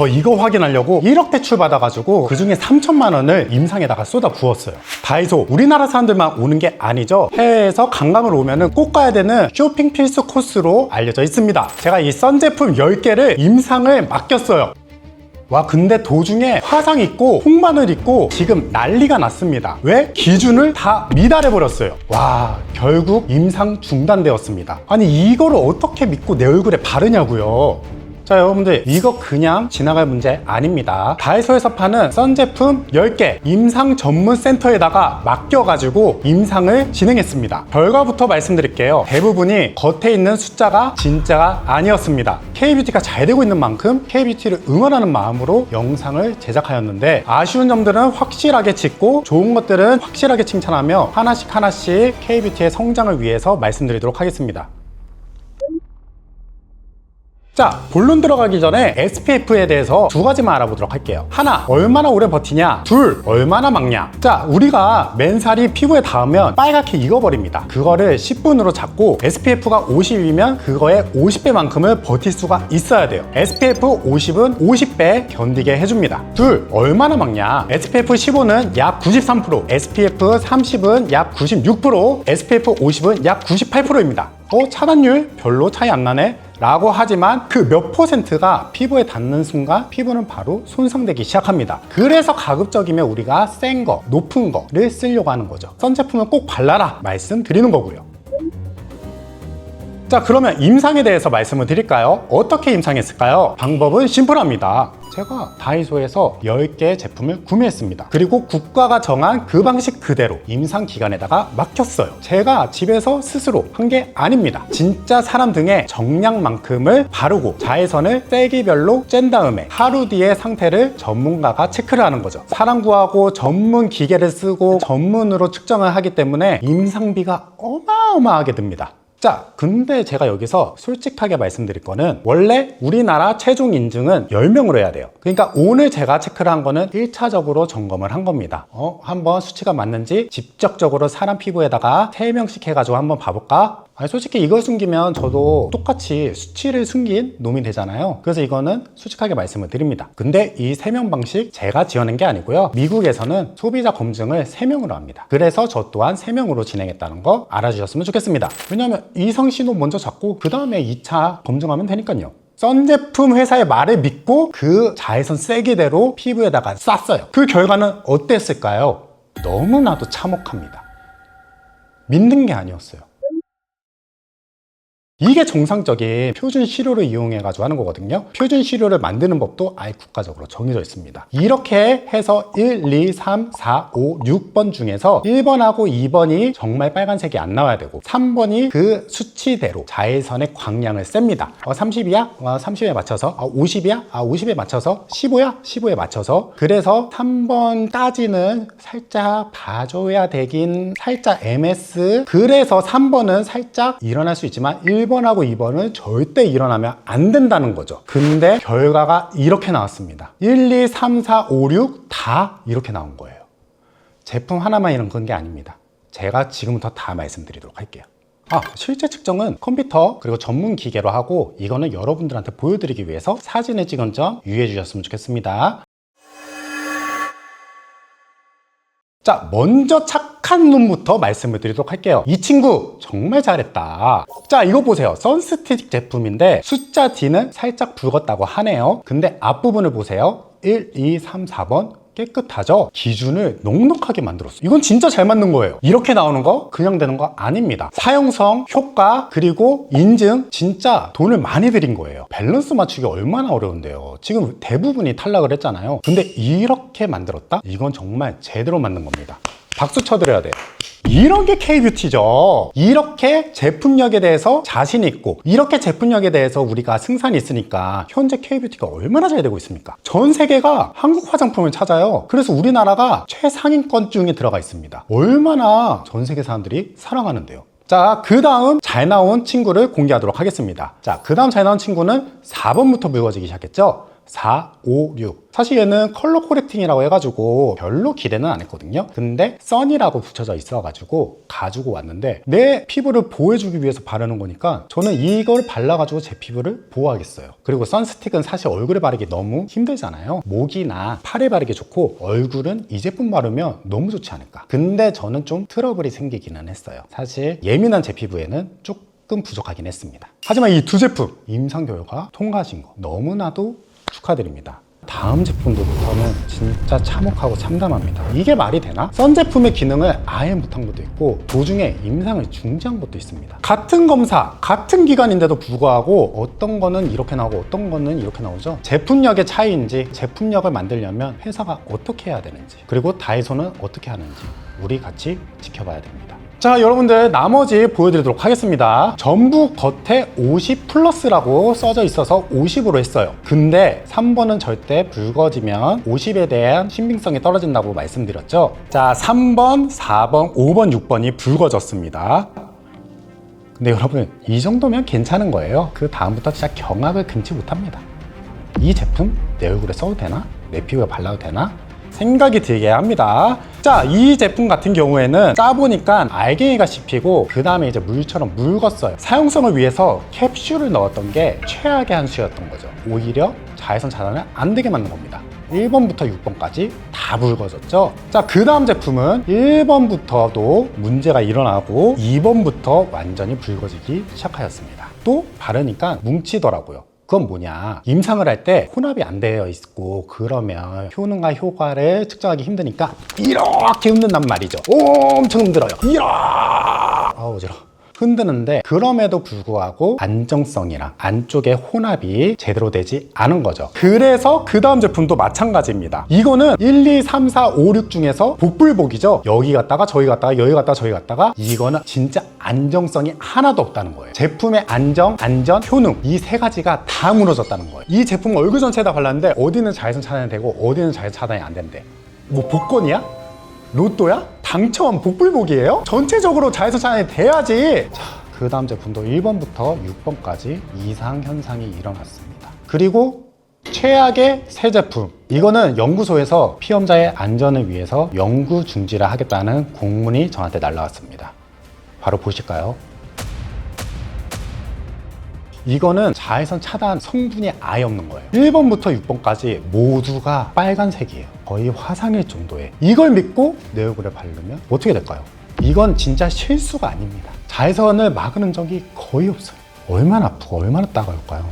저 이거 확인하려고 1억 대출 받아가지고 그중에 3천만 원을 임상에다가 쏟아 부었어요. 다이소 우리나라 사람들만 오는 게 아니죠. 해외에서 관광을 오면은 꼭 가야 되는 쇼핑 필수 코스로 알려져 있습니다. 제가 이 선 제품 10개를 임상을 맡겼어요. 와, 근데 도중에 화상 있고 홍마늘 있고 지금 난리가 났습니다. 왜? 기준을 다 미달해 버렸어요. 와, 결국 임상 중단되었습니다. 아니 이거를 어떻게 믿고 내 얼굴에 바르냐고요. 자, 여러분들 이거 그냥 지나갈 문제 아닙니다. 다이소에서 파는 선 제품 10개 임상 전문 센터에다가 맡겨가지고 임상을 진행했습니다. 결과부터 말씀드릴게요. 대부분이 겉에 있는 숫자가 진짜가 아니었습니다. K뷰티가 잘 되고 있는 만큼 K뷰티를 응원하는 마음으로 영상을 제작하였는데, 아쉬운 점들은 확실하게 짚고 좋은 것들은 확실하게 칭찬하며 하나씩 하나씩 K뷰티의 성장을 위해서 말씀드리도록 하겠습니다. 자, 본론 들어가기 전에 SPF에 대해서 두 가지만 알아보도록 할게요. 하나, 얼마나 오래 버티냐. 둘, 얼마나 막냐. 자, 우리가 맨살이 피부에 닿으면 빨갛게 익어버립니다. 그거를 10분으로 잡고 SPF가 50이면 그거의 50배만큼을 버틸 수가 있어야 돼요. SPF 50은 50배 견디게 해줍니다. 둘, 얼마나 막냐. SPF 15는 약 93%, SPF 30은 약 96%, SPF 50은 약 98%입니다. 차단율 별로 차이 안 나네? 라고 하지만 그 몇 퍼센트가 피부에 닿는 순간 피부는 바로 손상되기 시작합니다. 그래서 가급적이면 우리가 센 거, 높은 거를 쓰려고 하는 거죠. 선 제품은 꼭 발라라 말씀드리는 거고요. 자, 그러면 임상에 대해서 말씀을 드릴까요? 어떻게 임상했을까요? 방법은 심플합니다. 제가 다이소에서 10개의 제품을 구매했습니다. 그리고 국가가 정한 그 방식 그대로 임상 기관에다가 맡겼어요. 제가 집에서 스스로 한 게 아닙니다. 진짜 사람 등의 정량만큼을 바르고 자외선을 세기별로 쬐은 다음에 하루 뒤의 상태를 전문가가 체크를 하는 거죠. 사람 구하고 전문 기계를 쓰고 전문으로 측정을 하기 때문에 임상비가 어마어마하게 듭니다. 자, 근데 제가 여기서 솔직하게 말씀드릴 거는 원래 우리나라 최종 인증은 10명으로 해야 돼요. 그러니까 오늘 제가 체크를 한 거는 1차적으로 점검을 한 겁니다. 한번 수치가 맞는지 직접적으로 사람 피부에다가 3명씩 해가지고 한번 봐볼까? 아니, 솔직히 이걸 숨기면 저도 똑같이 수치를 숨긴 놈이 되잖아요. 그래서 이거는 솔직하게 말씀을 드립니다. 근데 이 3명 방식 제가 지어낸 게 아니고요. 미국에서는 소비자 검증을 3명으로 합니다. 그래서 저 또한 3명으로 진행했다는 거 알아주셨으면 좋겠습니다. 왜냐하면 이상 신호 먼저 잡고 그 다음에 2차 검증하면 되니까요. 선 제품 회사의 말을 믿고 그 자외선 세기대로 피부에다가 쐈어요. 그 결과는 어땠을까요? 너무나도 참혹합니다. 믿는 게 아니었어요. 이게 정상적인 표준 시료를 이용해가지고 하는 거거든요. 표준 시료를 만드는 법도 아예 국가적으로 정해져 있습니다. 이렇게 해서 1, 2, 3, 4, 5, 6번 중에서 1번하고 2번이 정말 빨간색이 안 나와야 되고 3번이 그 수치대로 자외선의 광량을 셉니다. 30이야? 30에 맞춰서 50이야? 50에 맞춰서 15야? 15에 맞춰서. 그래서 3번까지는 살짝 봐줘야 되긴 살짝 MS. 그래서 3번은 살짝 일어날 수 있지만 1번하고 2번은 절대 일어나면 안 된다는 거죠. 근데 결과가 이렇게 나왔습니다. 1, 2, 3, 4, 5, 6 다 이렇게 나온 거예요. 제품 하나만 이런 건 게 아닙니다. 제가 지금부터 다 말씀드리도록 할게요. 실제 측정은 컴퓨터 그리고 전문 기계로 하고 이거는 여러분들한테 보여드리기 위해서 사진을 찍은 점 유의해 주셨으면 좋겠습니다. 자, 먼저 착한 놈부터 말씀을 드리도록 할게요. 이 친구 정말 잘했다. 자, 이거 보세요. 선스틱 제품인데 숫자 D는 살짝 붉었다고 하네요. 근데 앞부분을 보세요. 1, 2, 3, 4번 깨끗하죠? 기준을 넉넉하게 만들었어요. 이건 진짜 잘 만든 거예요. 이렇게 나오는 거 그냥 되는 거 아닙니다. 사용성, 효과, 그리고 인증 진짜 돈을 많이 들인 거예요. 밸런스 맞추기 얼마나 어려운데요. 지금 대부분이 탈락을 했잖아요. 근데 이렇게 만들었다? 이건 정말 제대로 만든 겁니다. 박수 쳐드려야 돼요. 이런 게 K뷰티죠. 이렇게 제품력에 대해서 자신 있고 이렇게 제품력에 대해서 우리가 승산이 있으니까 현재 K뷰티가 얼마나 잘 되고 있습니까? 전 세계가 한국 화장품을 찾아요. 그래서 우리나라가 최상위권 중에 들어가 있습니다. 얼마나 전 세계 사람들이 사랑하는데요. 자, 그 다음 잘 나온 친구를 공개하도록 하겠습니다. 자, 그 다음 잘 나온 친구는 4번부터 붉어지기 시작했죠. 4, 5, 6. 사실 얘는 컬러 코렉팅이라고 해가지고 별로 기대는 안 했거든요. 근데 선이라고 붙여져 있어가지고 가지고 왔는데 내 피부를 보호해주기 위해서 바르는 거니까 저는 이걸 발라가지고 제 피부를 보호하겠어요. 그리고 선스틱은 사실 얼굴에 바르기 너무 힘들잖아요. 목이나 팔에 바르기 좋고 얼굴은 이 제품 바르면 너무 좋지 않을까. 근데 저는 좀 트러블이 생기기는 했어요. 사실 예민한 제 피부에는 조금 부족하긴 했습니다. 하지만 이 두 제품 임상 결과 통과하신 거 너무나도 축하드립니다. 다음 제품부터는 진짜 참혹하고 참담합니다. 이게 말이 되나? 선 제품의 기능을 아예 못한 것도 있고 도중에 임상을 중지한 것도 있습니다. 같은 검사, 같은 기간인데도 불구하고 어떤 거는 이렇게 나오고 어떤 거는 이렇게 나오죠. 제품력의 차이인지 제품력을 만들려면 회사가 어떻게 해야 되는지 그리고 다이소는 어떻게 하는지 우리 같이 지켜봐야 됩니다. 자, 여러분들 나머지 보여드리도록 하겠습니다. 전부 겉에 50 플러스라고 써져 있어서 50으로 했어요. 근데 3번은 절대 붉어지면 50에 대한 신빙성이 떨어진다고 말씀드렸죠. 자, 3번, 4번, 5번, 6번이 붉어졌습니다. 근데 여러분 이 정도면 괜찮은 거예요. 그 다음부터 진짜 경악을 금치 못합니다. 이 제품 내 얼굴에 써도 되나? 내 피부에 발라도 되나? 생각이 들게 합니다. 자, 이 제품 같은 경우에는 짜보니까 알갱이가 씹히고 그 다음에 이제 물처럼 묽었어요. 사용성을 위해서 캡슐을 넣었던 게 최악의 한 수였던 거죠. 오히려 자외선 차단을 안 되게 만든 겁니다. 1번부터 6번까지 다 묽어졌죠. 자, 그 다음 제품은 1번부터도 문제가 일어나고 2번부터 완전히 붉어지기 시작하였습니다. 또 바르니까 뭉치더라고요. 그건 뭐냐, 임상을 할 때 혼합이 안 되어 있고 그러면 효능과 효과를 측정하기 힘드니까 이렇게 흔든단 말이죠. 엄청 흔들어요. 어지러워. 흔드는데 그럼에도 불구하고 안정성이랑 안쪽에 혼합이 제대로 되지 않은 거죠. 그래서 그 다음 제품도 마찬가지입니다. 이거는 1, 2, 3, 4, 5, 6 중에서 복불복이죠. 여기 갔다가 저기 갔다가 여기 갔다가 저기 갔다가 이거는 진짜 안정성이 하나도 없다는 거예요. 제품의 안정, 안전, 효능 이 세 가지가 다 무너졌다는 거예요. 이 제품 얼굴 전체에다 발랐는데 어디는 자외선 차단이 되고 어디는 자외선 차단이 안 된대. 뭐 복권이야? 로또야? 당첨 복불복이에요? 전체적으로 자외선 차단이 돼야지. 자, 그 다음 제품도 1번부터 6번까지 이상 현상이 일어났습니다. 그리고 최악의 새 제품, 이거는 연구소에서 피험자의 안전을 위해서 연구 중지를 하겠다는 공문이 저한테 날라왔습니다. 바로 보실까요? 이거는 자외선 차단 성분이 아예 없는 거예요. 1번부터 6번까지 모두가 빨간색이에요. 거의 화상일 정도에. 이걸 믿고 내 얼굴에 바르면 어떻게 될까요? 이건 진짜 실수가 아닙니다. 자외선을 막은 적이 거의 없어요. 얼마나 아프고 얼마나 따가울까요?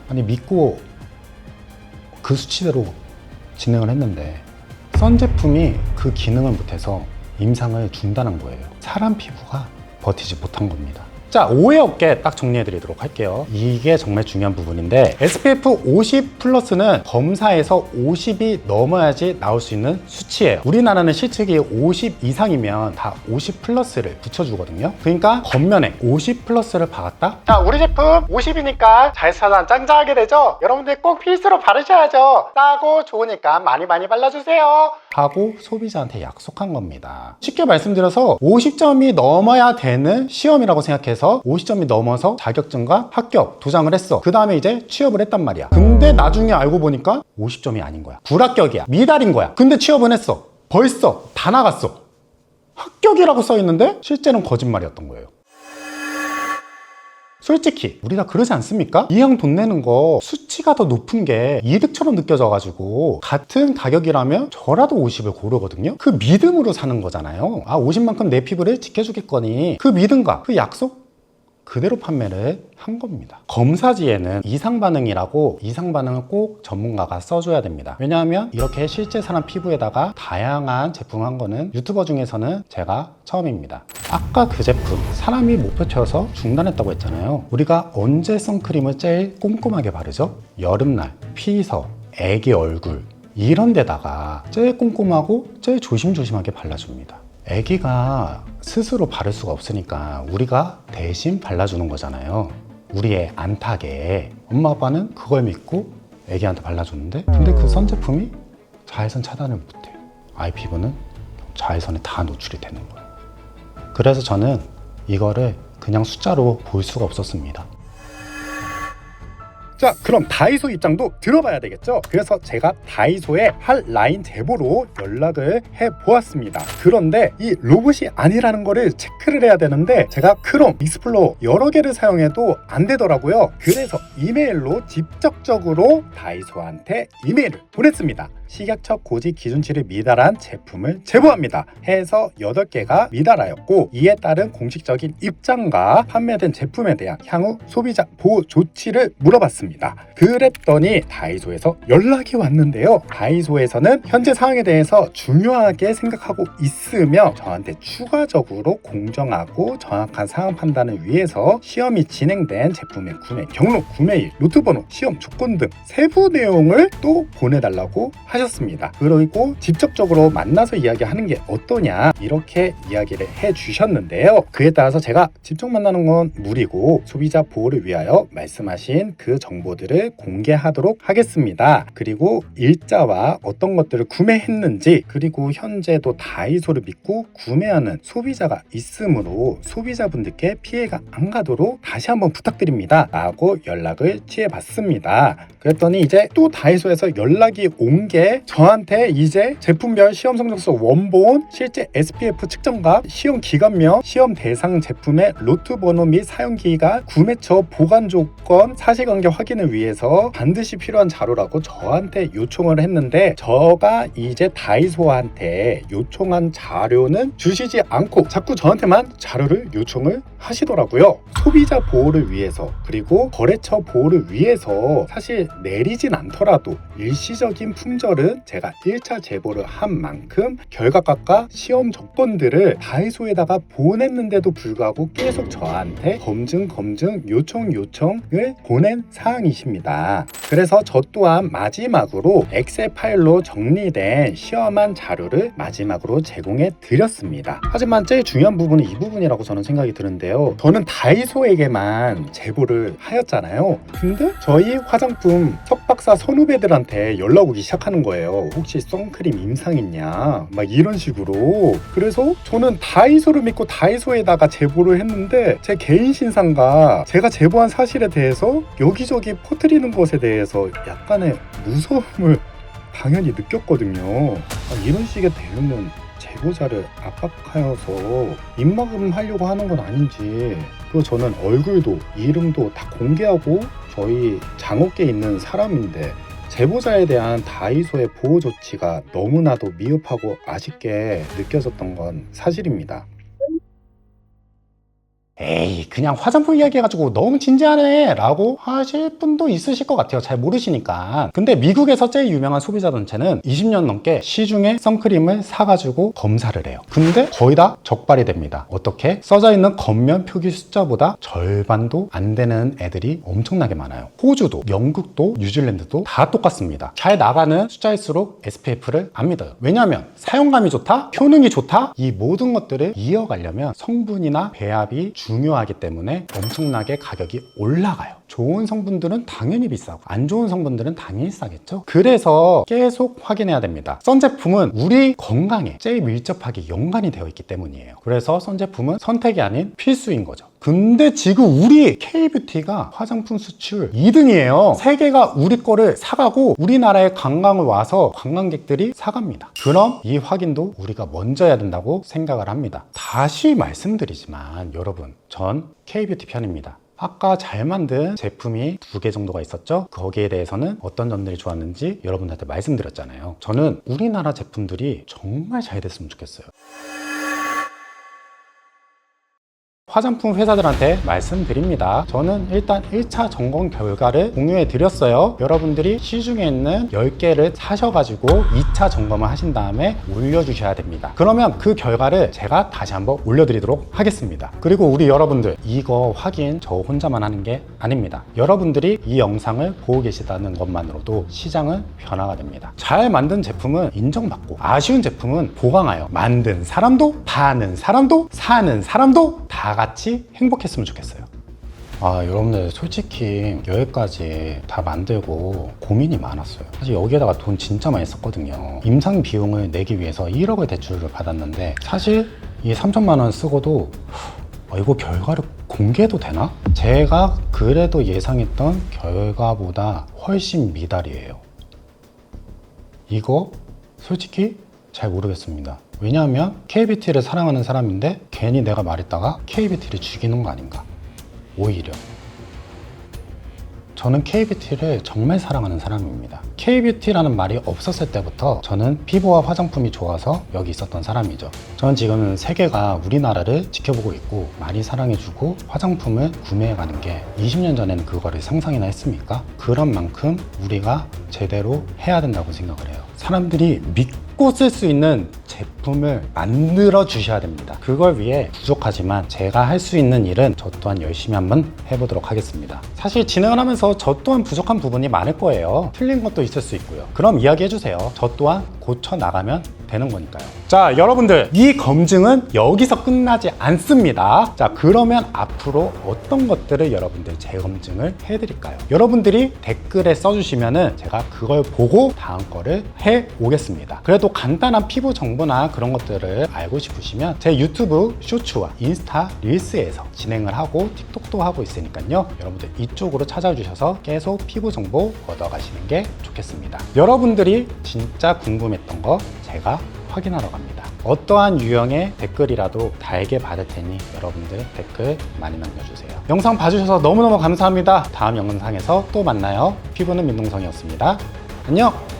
아니 믿고 그 수치대로 진행을 했는데 선 제품이 그 기능을 못해서 임상을 중단한 거예요. 사람 피부가 버티지 못한 겁니다. 자, 오해 없게 딱 정리해 드리도록 할게요. 이게 정말 중요한 부분인데 SPF 50 플러스는 검사에서 50이 넘어야지 나올 수 있는 수치예요. 우리나라는 실측이 50 이상이면 다 50 플러스를 붙여주거든요. 그러니까 겉면에 50 플러스를 박았다? 자, 우리 제품 50이니까 자외선 차단 짱짱하게 되죠? 여러분들 꼭 필수로 바르셔야죠. 싸고 좋으니까 많이 발라주세요 하고 소비자한테 약속한 겁니다. 쉽게 말씀드려서 50점이 넘어야 되는 시험이라고 생각해서 50점이 넘어서 자격증과 합격 도장을 했어. 그 다음에 이제 취업을 했단 말이야. 근데 나중에 알고 보니까 50점이 아닌 거야. 불합격이야. 미달인 거야. 근데 취업은 했어. 벌써 다 나갔어. 합격이라고 써 있는데 실제는 거짓말이었던 거예요. 솔직히 우리 다 그러지 않습니까? 이왕 돈 내는 거 수치가 더 높은 게 이득처럼 느껴져가지고 같은 가격이라면 저라도 50을 고르거든요. 그 믿음으로 사는 거잖아요. 아, 50만큼 내 피부를 지켜주겠거니 그 믿음과 그 약속 그대로 판매를 한 겁니다. 검사지에는 이상 반응이라고 이상 반응을 꼭 전문가가 써줘야 됩니다. 왜냐하면 이렇게 실제 사람 피부에다가 다양한 제품 한 거는 유튜버 중에서는 제가 처음입니다. 아까 그 제품 사람이 못 버텨서 중단했다고 했잖아요. 우리가 언제 선크림을 제일 꼼꼼하게 바르죠? 여름날, 피서, 애기 얼굴 이런 데다가 제일 꼼꼼하고 제일 조심조심하게 발라줍니다. 애기가 스스로 바를 수가 없으니까 우리가 대신 발라주는 거잖아요. 우리의 안타게 엄마 아빠는 그걸 믿고 애기한테 발라줬는데 근데 그 선 제품이 자외선 차단을 못해요. 아이 피부는 자외선에 다 노출이 되는 거예요. 그래서 저는 이거를 그냥 숫자로 볼 수가 없었습니다. 자, 그럼 다이소 입장도 들어봐야 되겠죠? 그래서 제가 다이소에 핫라인 제보로 연락을 해보았습니다. 그런데 이 로봇이 아니라는 거를 체크를 해야 되는데 제가 크롬, 익스플로러 여러 개를 사용해도 안 되더라고요. 그래서 이메일로 직접적으로 다이소한테 이메일을 보냈습니다. 식약처 고지 기준치를 미달한 제품을 제보합니다 해서 8개가 미달하였고, 이에 따른 공식적인 입장과 판매된 제품에 대한 향후 소비자 보호 조치를 물어봤습니다. 그랬더니 다이소에서 연락이 왔는데요. 다이소에서는 현재 상황에 대해서 중요하게 생각하고 있으며 저한테 추가적으로 공정하고 정확한 상황 판단을 위해서 시험이 진행된 제품의 구매 경로, 구매일, 루트번호, 시험 조건 등 세부 내용을 또 보내달라고 하셨습니다. 그리고 직접적으로 만나서 이야기하는 게 어떠냐 이렇게 이야기를 해주셨는데요. 그에 따라서 제가 직접 만나는 건 무리고 소비자 보호를 위하여 말씀하신 그 정보들을 공개하도록 하겠습니다. 그리고 일자와 어떤 것들을 구매했는지, 그리고 현재도 다이소를 믿고 구매하는 소비자가 있으므로 소비자분들께 피해가 안 가도록 다시 한번 부탁드립니다 라고 연락을 취해봤습니다. 그랬더니 이제 또 다이소에서 연락이 온 게 저한테 이제 제품별 시험 성적서 원본, 실제 SPF 측정값, 시험 기간명, 시험 대상 제품의 로트 번호 및 사용기간, 구매처, 보관 조건, 사실관계 확인을 위해서 반드시 필요한 자료라고 저한테 요청을 했는데, 저가 이제 다이소한테 요청한 자료는 주시지 않고 자꾸 저한테만 자료를 요청을 하시더라고요. 소비자 보호를 위해서, 그리고 거래처 보호를 위해서 사실 내리진 않더라도 일시적인 품절은 제가 1차 제보를 한 만큼 결과값과 시험 조건들을 다이소에다가 보냈는데도 불구하고 계속 저한테 검증 요청을 보낸 사항이십니다. 그래서 저 또한 마지막으로 엑셀 파일로 정리된 시험한 자료를 마지막으로 제공해 드렸습니다. 하지만 제일 중요한 부분은 이 부분이라고 저는 생각이 드는데요. 저는 다이소에게만 제보를 하였잖아요. 근데 저희 화장품 석박사 선후배들한테 연락 오기 시작하는 거예요. 혹시 선크림 임상 있냐 막 이런 식으로. 그래서 저는 다이소를 믿고 다이소에다가 제보를 했는데 제 개인 신상과 제가 제보한 사실에 대해서 여기저기 퍼뜨리는 것에 대해서 약간의 무서움을 당연히 느꼈거든요. 이런 식의 대응은 제보자를 압박하여서 입막음 하려고 하는 건 아닌지. 그리고 저는 얼굴도 이름도 다 공개하고 저희 장업계에 있는 사람인데 제보자에 대한 다이소의 보호 조치가 너무나도 미흡하고 아쉽게 느껴졌던 건 사실입니다. 에이, 그냥 화장품 이야기해가지고 너무 진지하네 라고 하실 분도 있으실 것 같아요. 잘 모르시니까. 근데 미국에서 제일 유명한 소비자 단체는 20년 넘게 시중에 선크림을 사가지고 검사를 해요. 근데 거의 다 적발이 됩니다. 어떻게? 써져 있는 겉면 표기 숫자보다 절반도 안 되는 애들이 엄청나게 많아요. 호주도, 영국도, 뉴질랜드도 다 똑같습니다. 잘 나가는 숫자일수록 SPF를 안 믿어요. 왜냐하면 사용감이 좋다, 효능이 좋다, 이 모든 것들을 이어가려면 성분이나 배합이 중요하기 때문에 엄청나게 가격이 올라가요. 좋은 성분들은 당연히 비싸고 안 좋은 성분들은 당연히 싸겠죠. 그래서 계속 확인해야 됩니다. 선 제품은 우리 건강에 제일 밀접하게 연관이 되어 있기 때문이에요. 그래서 선 제품은 선택이 아닌 필수인 거죠. 근데 지금 우리 K뷰티가 화장품 수출 2등이에요. 세계가 우리 거를 사가고 우리나라에 관광을 와서 관광객들이 사갑니다. 그럼 이 확인도 우리가 먼저 해야 된다고 생각을 합니다. 다시 말씀드리지만 여러분, 전 K뷰티 편입니다. 아까 잘 만든 제품이 2개 정도가 있었죠. 거기에 대해서는 어떤 점들이 좋았는지 여러분들한테 말씀드렸잖아요. 저는 우리나라 제품들이 정말 잘 됐으면 좋겠어요. 화장품 회사들한테 말씀드립니다. 저는 일단 1차 점검 결과를 공유해 드렸어요. 여러분들이 시중에 있는 10개를 사셔가지고 2차 점검을 하신 다음에 올려주셔야 됩니다. 그러면 그 결과를 제가 다시 한번 올려드리도록 하겠습니다. 그리고 우리 여러분들, 이거 확인 저 혼자만 하는 게 아닙니다. 여러분들이 이 영상을 보고 계시다는 것만으로도 시장은 변화가 됩니다. 잘 만든 제품은 인정받고 아쉬운 제품은 보강하여 만든 사람도, 파는 사람도, 사는 사람도 다 같이 행복했으면 좋겠어요. 여러분들 솔직히 여기까지 다 만들고 고민이 많았어요. 사실 여기에다가 돈 진짜 많이 썼거든요. 임상 비용을 내기 위해서 1억의 대출을 받았는데 사실 이 3천만 원 쓰고도 이거 결과를 공개해도 되나? 제가 그래도 예상했던 결과보다 훨씬 미달이에요. 이거 솔직히 잘 모르겠습니다. 왜냐하면 KBT를 사랑하는 사람인데 괜히 내가 말했다가 KBT를 죽이는 거 아닌가? 오히려 저는 KBT를 정말 사랑하는 사람입니다. KBT라는 말이 없었을 때부터 저는 피부와 화장품이 좋아서 여기 있었던 사람이죠. 저는 지금 세계가 우리나라를 지켜보고 있고 많이 사랑해주고 화장품을 구매해가는 게 20년 전에는 그거를 상상이나 했습니까? 그런 만큼 우리가 제대로 해야 된다고 생각을 해요. 사람들이 믿고 쓸 수 있는 제품을 만들어 주셔야 됩니다. 그걸 위해 부족하지만 제가 할 수 있는 일은 저 또한 열심히 한번 해보도록 하겠습니다. 사실 진행을 하면서 저 또한 부족한 부분이 많을 거예요. 틀린 것도 있을 수 있고요. 그럼 이야기해 주세요. 저 또한 고쳐 나가면 되는 거니까요. 자, 여러분들, 이 검증은 여기서 끝나지 않습니다. 자, 그러면 앞으로 어떤 것들을 여러분들 재검증을 해드릴까요? 여러분들이 댓글에 써주시면은 제가 그걸 보고 다음 거를 해 오겠습니다. 그래도 간단한 피부 정보나 그런 것들을 알고 싶으시면 제 유튜브 쇼츠와 인스타 릴스에서 진행을 하고 틱톡도 하고 있으니까요. 여러분들 이쪽으로 찾아주셔서 계속 피부 정보 얻어가시는 게 좋겠습니다. 여러분들이 진짜 궁금했던 거 제가 확인하러 갑니다. 어떠한 유형의 댓글이라도 달게 받을 테니 여러분들 댓글 많이 남겨주세요. 영상 봐주셔서 너무너무 감사합니다. 다음 영상에서 또 만나요. 피부는 민동성이었습니다. 안녕!